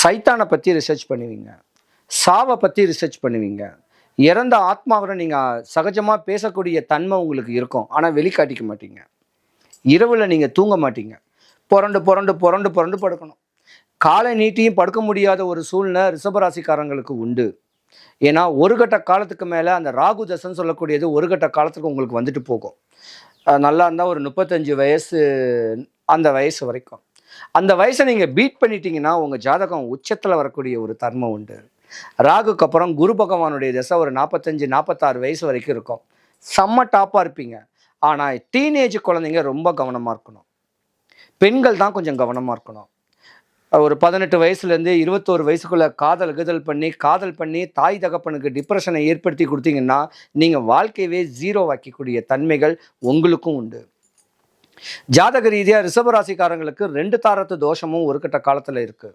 சைத்தானை பற்றி ரிசர்ச் பண்ணுவீங்க, சாவை பற்றி ரிசர்ச் பண்ணுவீங்க, இறந்த ஆத்மாவுடன் நீங்கள் சகஜமாக பேசக்கூடிய தன்மை உங்களுக்கு இருக்கும். ஆனால் வெளிக்காட்டிக்க மாட்டீங்க. இரவில் நீங்கள் தூங்க மாட்டீங்க. புரண்டு புரண்டு புரண்டு புரண்டு படுக்கணும். காலை நீட்டியும் படுக்க முடியாத ஒரு சூழ்நிலை ரிஷபராசிக்காரங்களுக்கு உண்டு. ஏன்னா ஒரு கட்ட காலத்துக்கு மேலே அந்த ராகு தசைன்னு சொல்லக்கூடியது ஒரு கட்ட காலத்துக்கு உங்களுக்கு வந்துட்டு போகும். நல்லா இருந்தால் ஒரு 35 வயசு, அந்த வயசு வரைக்கும். அந்த வயசை நீங்கள் பீட் பண்ணிட்டீங்கன்னா உங்கள் ஜாதகம் உச்சத்தில் வரக்கூடிய ஒரு தர்மம் உண்டு. ராகுக்கு அப்புறம் குரு பகவானுடைய தசை ஒரு 45 46 வயசு வரைக்கும் இருக்கும். செம்ம டாப்பாக இருப்பீங்க. ஆனால் டீனேஜ் குழந்தைங்க ரொம்ப கவனமாக இருக்கணும். பெண்கள் தான் கொஞ்சம் கவனமாக இருக்கணும். ஒரு 18 வயசுலேருந்து 21 வயசுக்குள்ளே காதல் பண்ணி தாய் தகப்பனுக்கு டிப்ரெஷனை ஏற்படுத்தி கொடுத்தீங்கன்னா நீங்கள் வாழ்க்கையவே ஜீரோ ஆக்கக்கூடிய தன்மைகள் உங்களுக்கும் உண்டு. ஜாதக ரீதியாக ரிஷபராசிக்காரங்களுக்கு 2 தாரத்து தோஷமும் ஒரு கட்ட காலத்தில் இருக்குது.